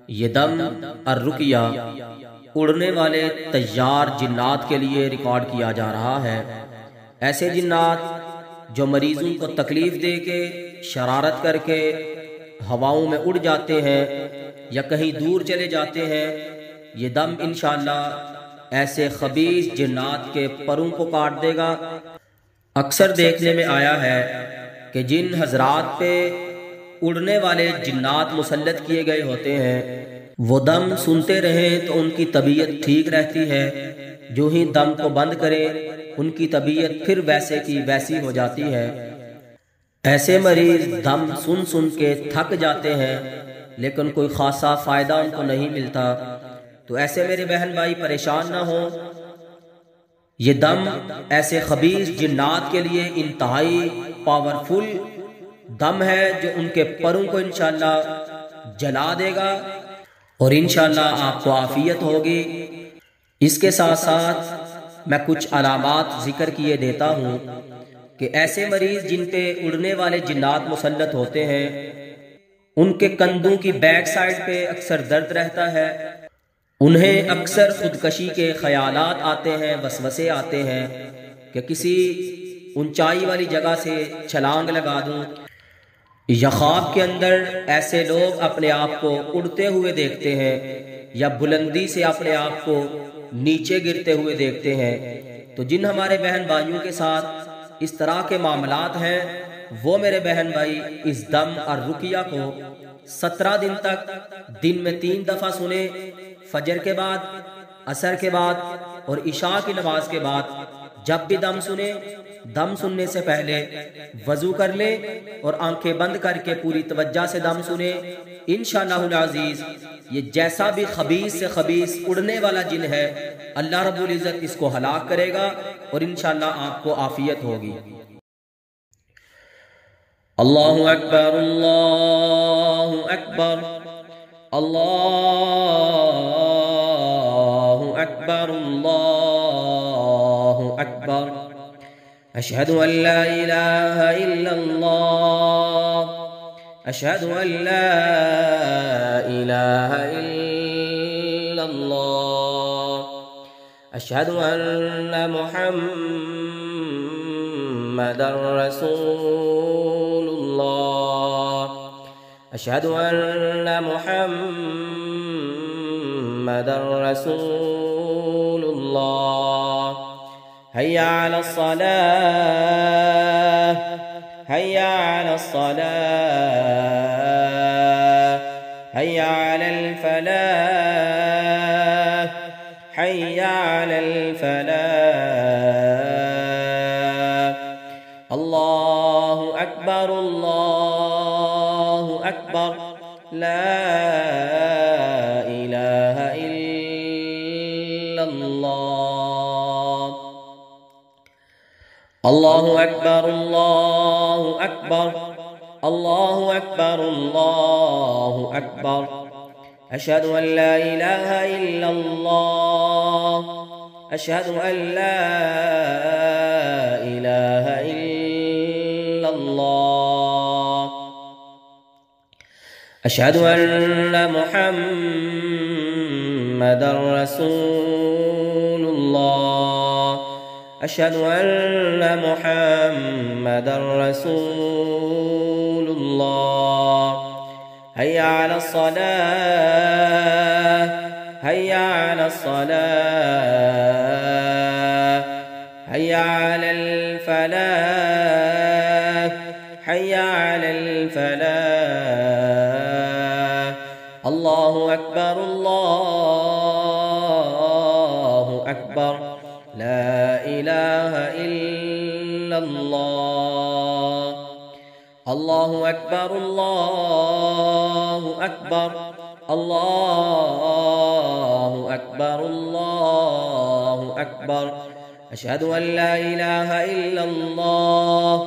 یہ دم الرقیہ اڑنے والے طیار جنات کے لیے ریکارڈ کیا جا رہا ہے۔ ایسے جنات جو مریضوں کو تکلیف دے کے، شرارت کر کے ہواؤں میں اڑ جاتے ہیں یا کہیں دور چلے جاتے ہیں، یہ دم انشاءاللہ ایسے خبیث جنات کے پروں کو کاٹ دے گا۔ اکثر دیکھنے میں آیا ہے کہ جن حضرات پہ اڑنے والے جنات مسلط کیے گئے ہوتے ہیں، وہ دم سنتے رہیں تو ان کی طبیعت ٹھیک رہتی ہے، جو ہی دم کو بند کریں ان کی طبیعت پھر ویسے کی ویسی ہو جاتی ہے۔ ایسے مریض دم سن سن کے تھک جاتے ہیں لیکن کوئی خاصا فائدہ ان کو نہیں ملتا، تو ایسے میرے بہن بھائی پریشان نہ ہوں۔ یہ دم ایسے خبیث جنات کے لیے انتہائی پاورفل دم ہے جو ان کے پروں کو انشاءاللہ جلا دے گا اور انشاءاللہ آپ کو عافیت ہوگی۔ اس کے ساتھ ساتھ میں کچھ علامات ذکر کیے دیتا ہوں کہ ایسے مریض جن پہ اڑنے والے جنات مسلط ہوتے ہیں، ان کے کندھوں کی بیک سائڈ پہ اکثر درد رہتا ہے، انہیں اکثر خودکشی کے خیالات آتے ہیں، وسوسے آتے ہیں کہ کسی اونچائی والی جگہ سے چھلانگ لگا دوں، یا خواب کے اندر ایسے لوگ اپنے آپ کو اڑتے ہوئے دیکھتے ہیں یا بلندی سے اپنے آپ کو نیچے گرتے ہوئے دیکھتے ہیں۔ تو جن ہمارے بہن بھائیوں کے ساتھ اس طرح کے معاملات ہیں، وہ میرے بہن بھائی اس دم الرقیہ کو 17 دن تک دن میں 3 دفعہ سنیں، فجر کے بعد، عصر کے بعد اور عشاء کی نماز کے بعد۔ جب بھی دم سنیں، دم سننے سے پہلے وضو کر لیں اور آنکھیں بند کر کے پوری توجہ سے دم سنیں۔ انشاءاللہ العزیز یہ جیسا بھی خبیث سے خبیث اڑنے والا جن ہے، اللہ رب العزت اس کو ہلاک کرے گا اور انشاءاللہ آپ کو عافیت ہوگی۔ اللہ اکبر، اللہ اکبر، اللہ اکبر، اللہ اکبر، اشہد ان لا الہ الا اللہ، اشہد ان لا الہ الا اللہ، اشہد ان محمد رسول اللہ، اشہد ان محمد رسول اللہ، حی علی الصلاة، حی علی الصلاة، حی علی الفلاح، حی علی الفلاح، اللہ اکبر، اللہ اکبر، لا الہ الا اللہ، اللہ اکبر، اللہ اکبر، اللہ اکبر، اللہ اکبر، اشہد ان لا الہ الا اللہ، اشہد ان لا الہ الا اللہ، اشہد ان محمد رسول اللہ، اشہد ان محمد رسول اللہ، حی علی الصلاة، حی علی الصلاة، حی علی الفلاح، حی علی الفلاح، اللہ اکبر، اللہ اکبر، لا الہ الا اللہ، اللہ اکبر، اللہ اکبر، اللہ اکبر، اللہ اکبر، اشہد ان لا الہ الا اللہ،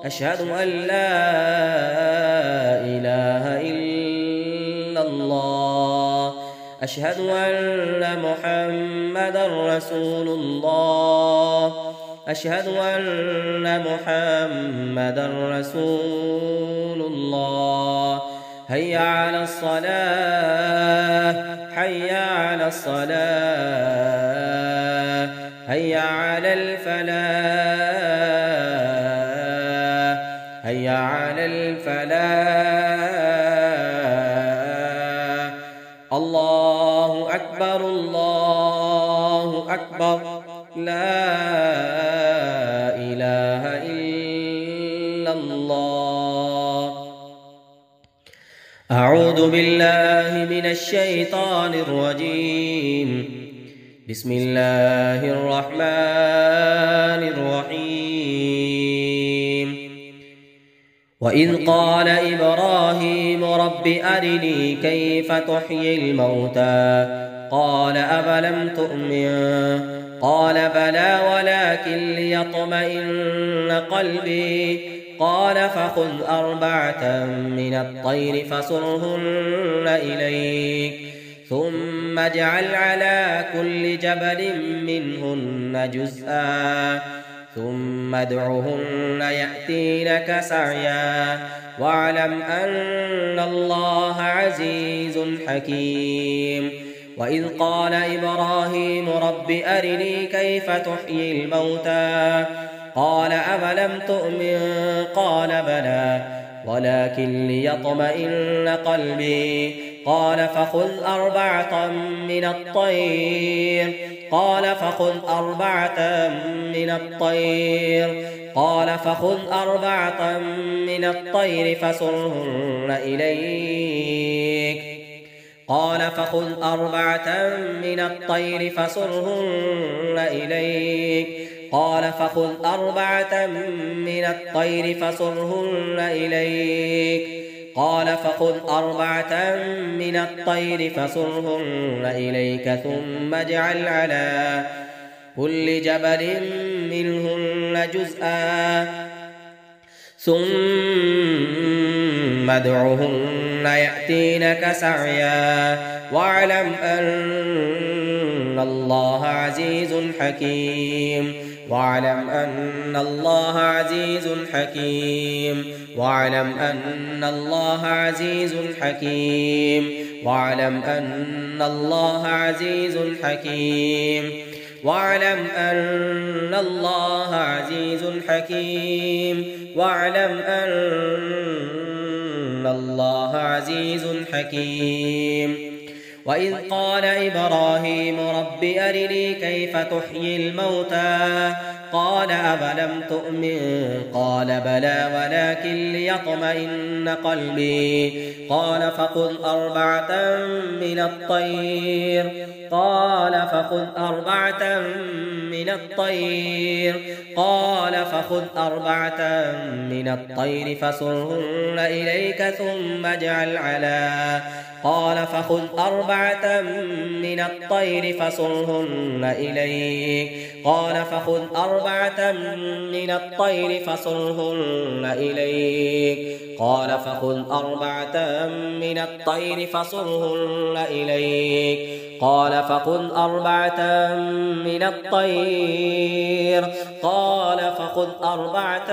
اشہد ان لا الہ الا اللہ، اشہد ان محمد رسول اللہ، اشہد ان محمد رسول اللہ، هيا على الصلاة حي على الصلاة هيا على الفلاح هيا على الفلاح. الله أكبر الله أكبر لا إله إلا الله. أعوذ بالله من الشيطان الرجيم. بسم الله الرحمن الرحيم. وإذ قال إبراهيم رب أرني كيف تحيي الموتى قال أفلم تؤمن قال بلى ولكن ليطمئن قلبي قال فخذ أربعة من الطير فصرهن إليك ثم اجعل على كل جبل منهن جزءا ثم ادعهن يأتينك سعيا واعلم أن الله عزيز حكيم. وإذ قال إبراهيم رب أرني كيف تحيي الموتى قال أفلم تؤمن قال بلى ولكن ليطمئن قلبي قال فخذ أربعة من الطير قال فخذ أربعة من الطير قال فخذ أربعة من الطير فصرهن إليك قال فخذ أربعة من الطير فصرهن إليك قال فخذ أربعة من الطير فصرهن إليك قال فخذ أربعة من الطير فصرهن إليك ثم اجعل على كل جبل منهن جزءا ثم ادعهن يأتينك سعيا واعلم أن الله عزيز حكيم واعلم أن الله عزيز حكيم واعلم أن الله عزيز حكيم واعلم أن الله عزيز حكيم واعلم أن الله عزيز حكيم واعلم أن الله عزيز حكيم. وإذ قال إبراهيم رب أرني كيف تحيي الموتى قال أفلم تؤمن قال بلى ولكن ليطمئن قلبي قال فخذ أربعة من الطير قال فخذ أربعة من الطير قال فخذ أربعة من الطير فصرهن إليك ثم اجعل على قال فخذ أربعة من الطير فصرهن إليك قال فخذ أربعة من الطير فصرهن إليك قال فخذ أربعة من الطير فصرهن إليك قال فخذ أربعة من الطير قال فخذ أربعة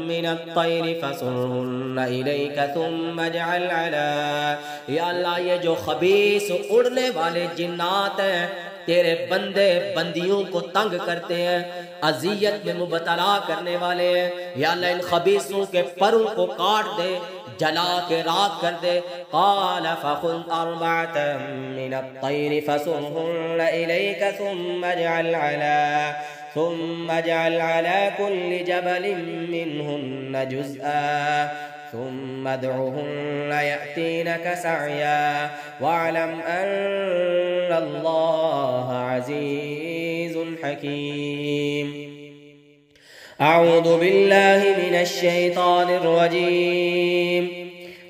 من الطير فصرهن إليك ثم اجعل على. یا اللہ یہ جو خبیث اڑنے والے جنات ہیں تیرے بندے بندیوں کو تنگ کرتے ہیں اذیت میں مبتلا کرنے والے ہیں یا اللہ ان خبیثوں کے پروں کو کاٹ دے جلا کے راکھ کر دے. قال فخذ أربعة من الطير فصرهن إليك ثم اجعل على كل جبل منهن جزءا ثم ادعهن يأتينك سعيا واعلم أن الله عزيز حكيم. أعوذ بالله من الشيطان الرجيم.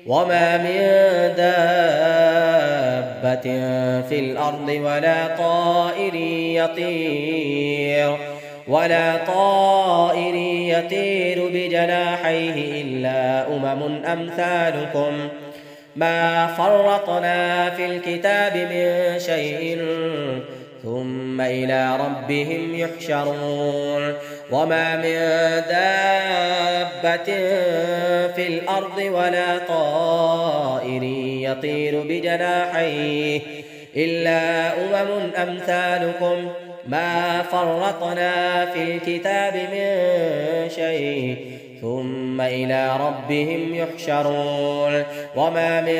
وما من دابة في الأرض ولا طائر يطير بجناحيه إلا أمم أمثالكم ما فرطنا في الكتاب من شيء ثم إلى ربهم يحشرون وما من دابة في الأرض ولا طائر يطير بجناحيه إلا أمثالكم ما فرطنا في الكتاب من شيء ثم إلى ربهم يحشرون وما من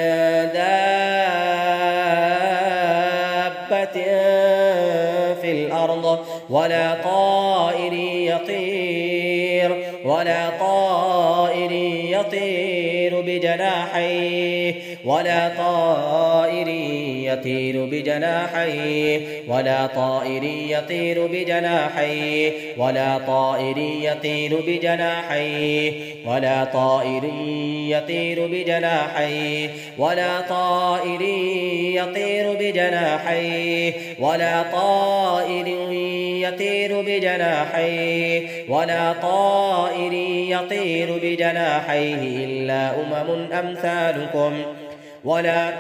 دابة في الأرض ولا طائر يطير بجناحيه ولا طائر يطير بجناحيه ولا طائر يطير بجناحيه ولا طائر يطير بجناحيه ولا طائر يطير بجناحيه ولا طائر يطير بجناحيه ولا طائر يطير بجناحيه ولا طائر يطير بجناحيه إلا أمثالكم ولا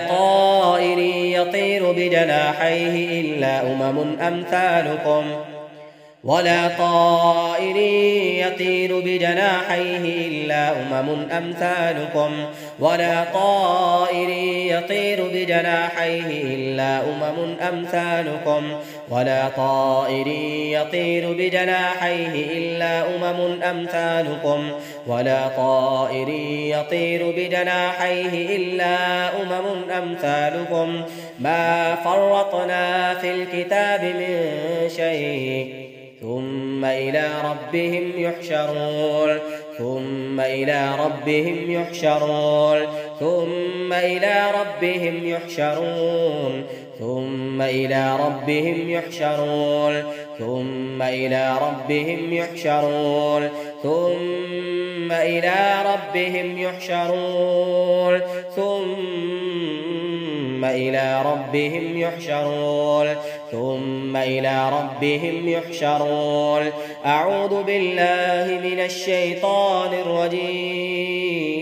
طائر يطير بجناحيه إلا أمثالكم ولا طائر يطير بجناحيه إلا أمثالكم ولا طائر يطير بجناحيه إلا أمثالكم ولا طائر يطير بجناحيه إلا أمثالكم ولا طائر يطير بجناحيه إلا أمثالكم ما فرطنا في الكتاب من شيء ثم إلى ربهم يحشرون ثم إلى ربهم يحشرون ثم إلى ربهم يحشرون ثم إلى ربهم يحشرون ثم إلى ربهم يحشرون ثم إلى ربهم يحشرون ثم إلى ربهم يحشرون ثم إلى ربهم يحشرون أعوذ بالله من الشيطان الرجيم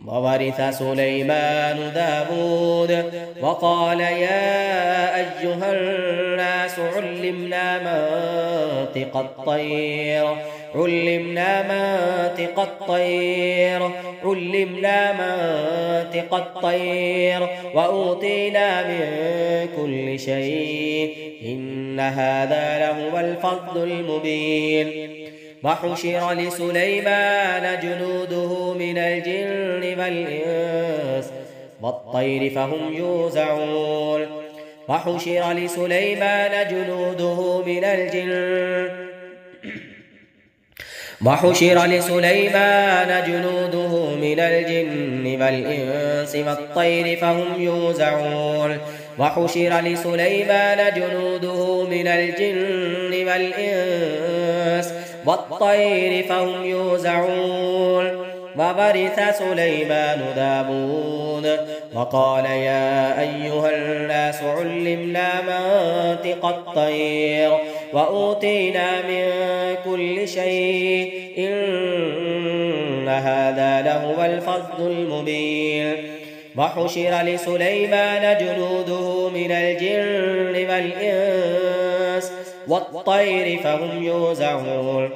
وورث سليمان داود وقال يا أيها الناس علمنا منطق الطير وأوتينا من كل شيء إن هذا لهو الفضل المبين وحشر لسليمان جنوده من الجن والإنس والطير فهم يوزعون وحشر لسليمان جنوده من الجن والإنس والطير فهم يوزعون وحشر لسليمان جنوده من الجن والإنس والطير فهم يوزعون وورث سليمان داود وقال يا أيها الناس علمنا منطق الطير وأوتينا من كل شيء إن هذا لهو الفضل المبين وحشر لسليمان جنوده من الجن والإنس والطير فهم يوزعون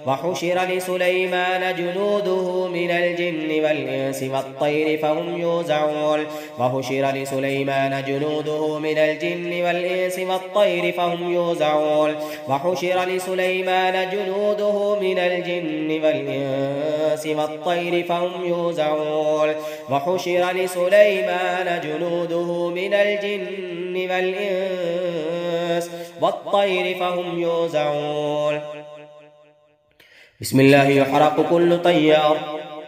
وحشر لسليمان جنوده من الجن والإنس والطير فهم يوزعون وحشر لسليمان جنوده من الجن والإنس والطير فهم يوزعون وحشر لسليمان جنوده من الجن والإنس والطير فهم يوزعون وحشر لسليمان جنوده من الجن والإنس والطير فهم يوزعون بسم الله يحرق كل طيار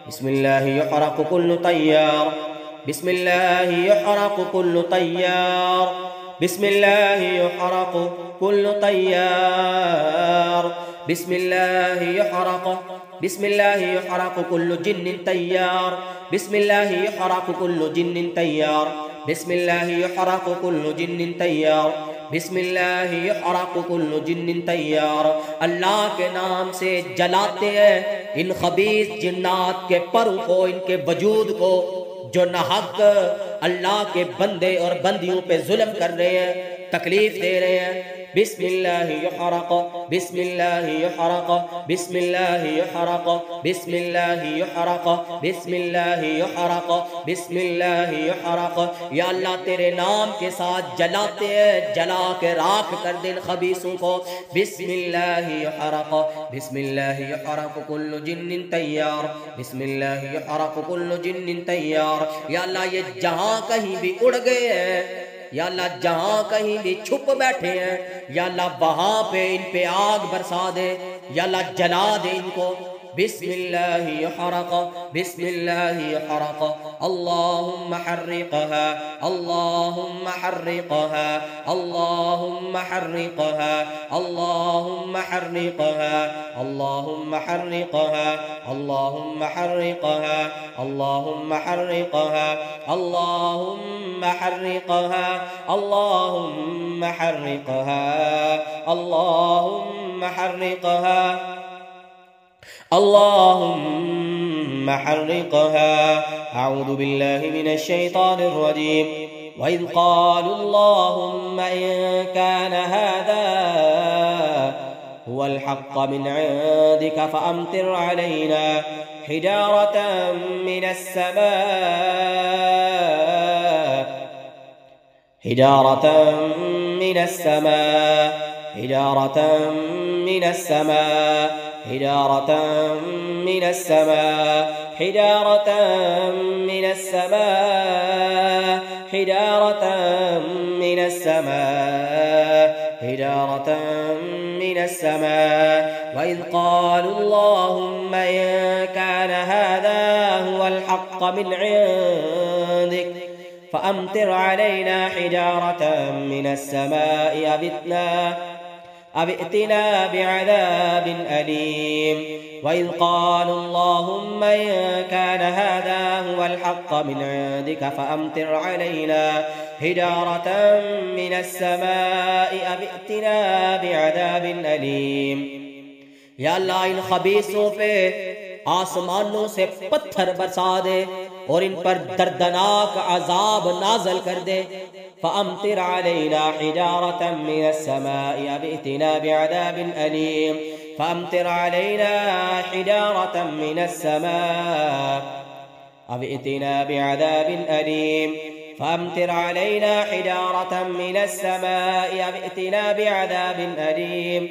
بسم الله يحرق كل طيار بسم الله يحرق كل طيار بسم الله يحرق كل طيار بسم الله يحرق كل جن طيار بسم الله يحرق كل جن طيار بسم الله يحرق كل جن طيار بسم الله يحرق كل جن طيار अल्लाह के नाम से जलाते हैं इन खबीस जिन्नात के परों को, इनके वजूद को जो नाहक अल्लाह के बंदे और बंदियों पे जुल्म कर रहे हैं, तकलीफ दे रहे हैं। बिस्मिल्लाहि युहरक, बिस्मिल्लाहि युहरक, बिस्मिल्लाहि युहरक, बिस्मिल्लाहि युहरक, बिस्मिल्लाहि युहरक, बिस्मिल्लाहि युहरक। या अल्लाह तेरे नाम के साथ जलाते हैं, जला के राख कर दे खबीसों को। बिस्मिल्लाहि युहरक, बिस्मिल्लाहि युहरक कुल्लु जिन्निन तैयार, बिस्मिल्लाहि युहरक कुल्लु जिन्निन तैयार। या अल्लाह ये जहां कहीं भी उड़ गए हैं, या अल्लाह जहां कहीं भी छुप बैठे हैं, या अल्लाह वहां पे इन पे आग बरसा दे, या अल्लाह जला दे इनको। बिस्मिल्लाहि युहरक, बिस्मिल्लाहि युहरक, अल्लाहुम्मा हर्रिकहा, अल्लाहुम्मा हर्रिकहा, अल्लाहुम्मा हर्रिकहा, अल्लाहुम्मा हर्रिकहा, अल्लाहुम्मा हर्रिकहा, अल्लाहुम्मा हर्रिकहा, अल्लाहुम्मा हर्रिकहा, अल्लाहुम्मा हर्रिकहा, अल्लाहुम्मा हर्रिकहा, अल्लाहुम्मा हर्रिकहा, अल्लाहुम्मा हर्रिकहा। अऊज़ु बिल्लाहि मिनश शैतानिर रजीम। वइज़ क़ालू अल्लाहुम्मा इन कान हाज़ा हुवल हक़्क़ मिन इंदिका फ़अम्तिर अलैना हिजारतन मिनस समा, हिजारतन मिनस समा, हिजारतन मिनस समा, हिजारतन मिनस समा, हिजारतन मिनस समा, हिजारतन मिनस समा, हिजारतन मिनस समा। वइज़ क़ालू अल्लाहुम्मा इन कान हाज़ा हुवल हक़्क़ मिन इंदिक फ़अम्तिर अलैना हिजारतन मिनस समाइ अव इतना बिअज़ाबिन अलीम। वइज़ क़ालू अल्लाहुम्मा इन कान हाज़ा हुवल हक़्क़ मिन इंदिका फ़अम्तिर अलैना हिजारतन मिनस समाइ अव इतना बिअज़ाबिन अलीम। या अल्लाह इन खबीसों पे आसमानों से पत्थर बरसा दे और इन पर दर्दनाक अजाब नाज़िल कर दे। फ़अम्तिर अलैना हिजारतन मिनस समाइ अव इतना बिअज़ाबिन अलीम। फ़अम्तिर अलैना हिजारतन मिनस समाइ अव इतना बिअज़ाबिन अलीम। फ़अम्तिर अलैना हिजारतन मिनस समाइ अव इतना बिअज़ाबिन अलीम।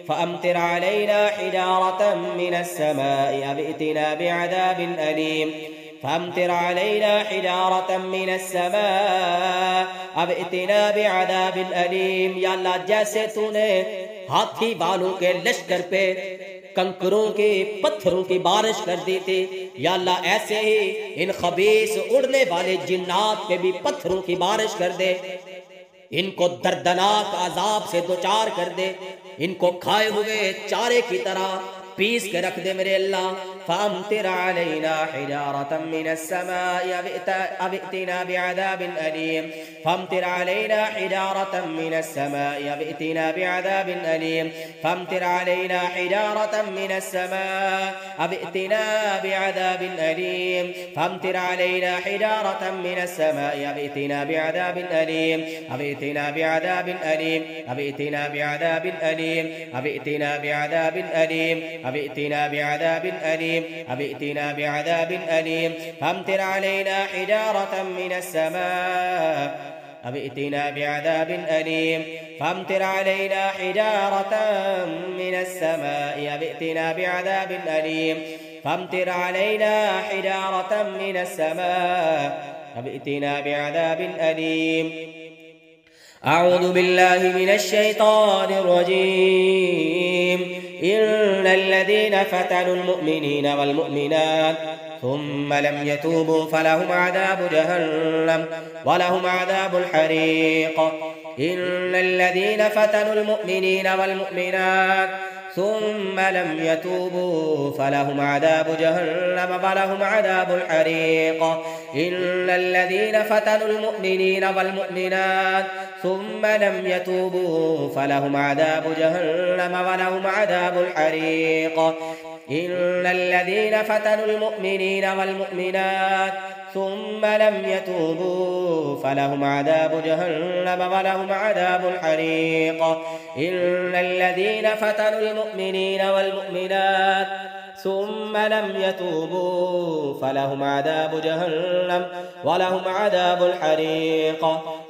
फ़अम्तिर अलैना हिजारतन मिनस समाइ अव इतना बिअज़ाबिन अलीम। फ़अम्तिर अलैना हिजारतन मिनस समाइ अव इतना बिअज़ाबिन अलीम। या अल्लाह जैसे तूने हाथी वालों के लश्कर पे कंकरों के पत्थरों की बारिश कर दी थी, या अल्लाह ऐसे ही इन खबीस उड़ने वाले जिन्नात पे भी पत्थरों की बारिश कर दे। इनको दर्दनाक अजाब से दो चार कर दे, इनको खाए हुए चारे की तरह पीस के रख दे मेरे अल्लाह। फ़अम्तिर अलैना हिजारतन मिनस समाइ अव इतना बिअज़ाबिन अलीम। फ़अम्तिर अलैना हिजारतन मिनस समाइ अव इतना बिअज़ाबिन अलीम। फ़अम्तिर अलैना हिजारतन मिनस समाइ अव इतना बिअज़ाबिन अलीम। फ़अम्तिर अलैना हिजारतन मिनस समाइ अव इतना बिअज़ाबिन अलीम। अव इतना बिअज़ाबिन अलीम, अव इतना बिअज़ाबिन अलीम, अव इतना बिअज़ाबिन अलीम, अव इतना बिअज़ाबिन अलीम, अव इतना बिअज़ाबिन अलीम। फ़अम्तिर अलैना हिजारतन मिनस समाइ अव इतना बिअज़ाबिन अलीम। फ़अम्तिर अलैना हिजारतन मिनस समाइ अव इतना बिअज़ाबिन अलीम। फ़अम्तिर अलैना हिजारतन मिनस समाइ अव इतना बिअज़ाबिन अलीम। अऊज़ु बिल्लाहि मिनश शैतानिर रजीम। इन्नल्लज़ीना फ़तनुल मुअमिनीना वल मुअमिनात थुम्मा लम यतूबू फलहुम अज़ाबु जहन्नम वलहुम अज़ाबुल हरीक़। इन्नल्लज़ीना फ़तनुल मुअमिनीना वल मुअमिनात थुम्मा लम यतूबू फलहुम अज़ाबु जहन्नम वलहुम अज़ाबुल हरीक़। इन्नल्लज़ीना फ़तनुल मुअमिनीना वल मुअमिनात थुम्मा लम यतूबू फलहुम अज़ाबु जहन्नम वलहुम अज़ाबुल हरीक़। إن الذين فتنوا المؤمنين والمؤمنات ثم لم يتوبوا فلهم عذاب جهنم ولهم عذاب الحريق. إن الذين فتنوا المؤمنين والمؤمنات ثم لم يتوبوا فلهم عذاب جهنم ولهم عذاب الحريق.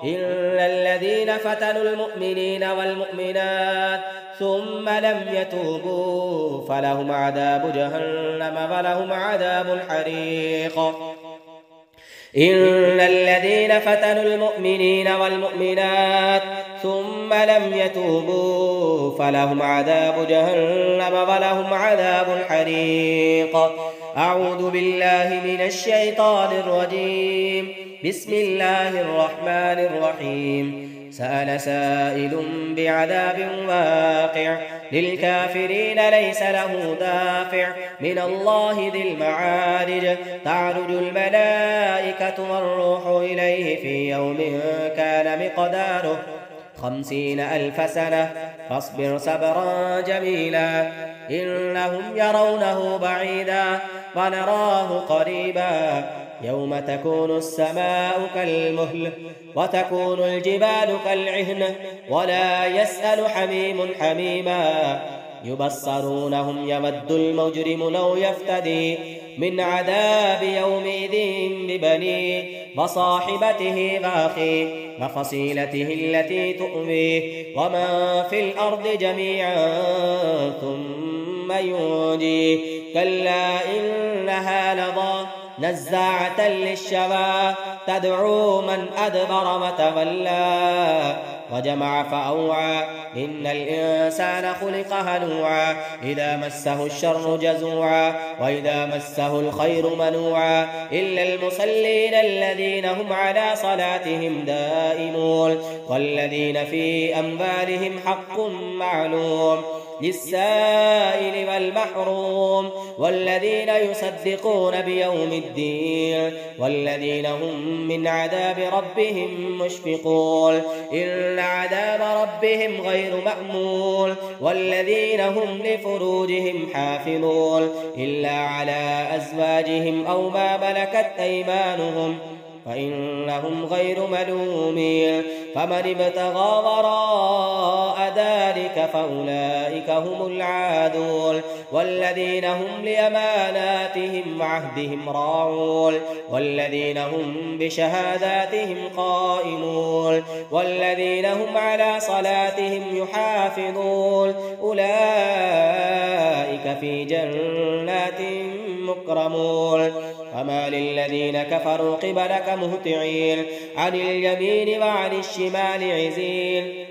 إن الذين فتنوا المؤمنين والمؤمنات ثم لم يتوبوا فلهم عذاب جهنم ولهم عذاب الحريق. إن الذين فتنوا المؤمنين والمؤمنات ثم لم يتوبوا فلهم عذاب جهنم ولهم عذاب الحريق. أعوذ بالله من الشيطان الرجيم. بسم الله الرحمن الرحيم. سأل سائل بعذاب واقع للكافرين ليس له دافع من الله ذي المعارج. تعرج الملائكة والروح إليه في يوم كان مقداره 50,000 سنة فاصبر صبرا جميلا. إنهم يرونه بعيدا ونراه قريبا. يوم تكون السماء كالمهل وتكون الجبال كالعهن ولا يسأل حميم حميما. يبصرونهم يود المجرم لو يفتدي من عذاب يومئذ ببنيه وصاحبته وأخيه وفصيلته التي تؤويه ومن في الأرض جميعا ثم ينجيه. كلا إنها لظى نزاعة للشوى تدعو من أدبر وتولى وجمع فأوعى. إن الإنسان خلق هلوعا إذا مسه الشر جزوعا وإذا مسه الخير منوعا إلا المصلين الذين هم على صلاتهم دائمون والذين في أموالهم حق معلوم للسائل والمحروم والذين يصدقون بيوم الدين والذين هم من عذاب ربهم مشفقون. إن عذاب ربهم غير مأمون والذين هم لفروجهم حافظون إلا على أزواجهم أو ما ملكت أيمانهم فإنهم غير ملومين. فمن ابتغى وراء ذلك فأولئك هم العادون والذين هم لأماناتهم وعهدهم راعون والذين هم بشهاداتهم قائمون والذين هم على صلاتهم يحافظون أولئك في جنات مكرمون. فما للذين كفروا قبلك مهطعين عن اليمين وعن الشمال عزين.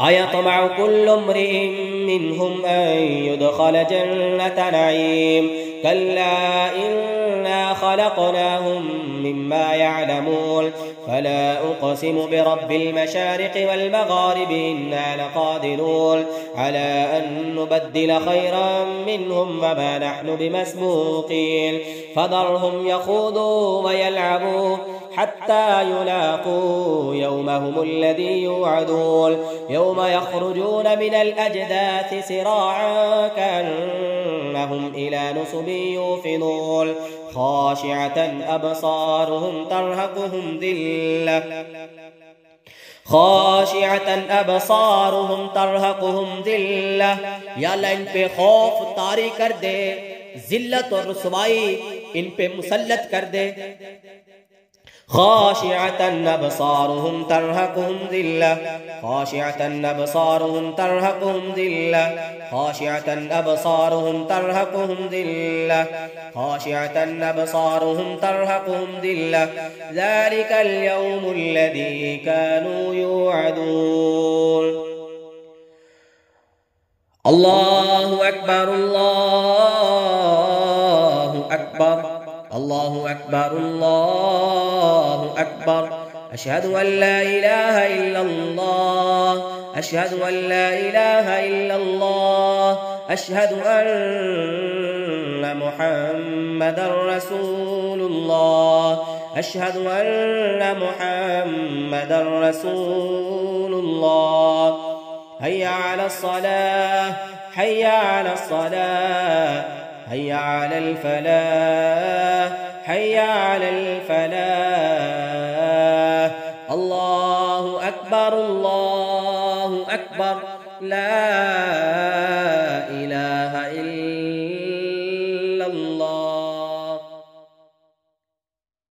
أيطمع كل امرئ منهم أن يدخل جنة نعيم كلا إنا خلقناهم مما يعلمون. فلا أقسم برب المشارق والمغارب إنا لقادرون على أن نبدل خيرا منهم وما نحن بمسبوقين. فذرهم يخوضوا ويلعبوا حتى يلاقوا يومهم الذي يوعدون يوم يخرجون من الأجداث سراعا كأنهم إلى نصب يوفضون خاشعة أبصارهم ترهقهم ذلة या अल्लाह इन पे खौफ तारी कर दे, जिल्लत और रुसवाई इन पे मुसल्लत कर दे। खाशिअतन अबसारुहुम तरहकुहुम ज़िल्लह खाशिअतन अबसारुहुम तरहकुहुम ज़िल्लह खाशिअतन अबसारुहुम तरहकुहुम ज़िल्लह खाशिअतन अबसारुहुम तरहकुहुम ज़िल्लह ज़ालिकल यौमुल लज़ी कानू युअदून। अल्लाहु अकबर अल्लाहु अकबर अल्लाहु अकबर अल्लाहु अकबर। अशहदु अन ला इलाहा इल्लल्लाह अशहदु अन ला इलाहा इल्लल्लाह अशहदु अन्न मुहम्मदर रसूलुल्लाह अशहदु अन्न मुहम्मदर रसूलुल्लाह। हय्या अला सलाह حي على الصلاة حي على الفلاح حي على الفلاح. الله أكبر الله أكبر لا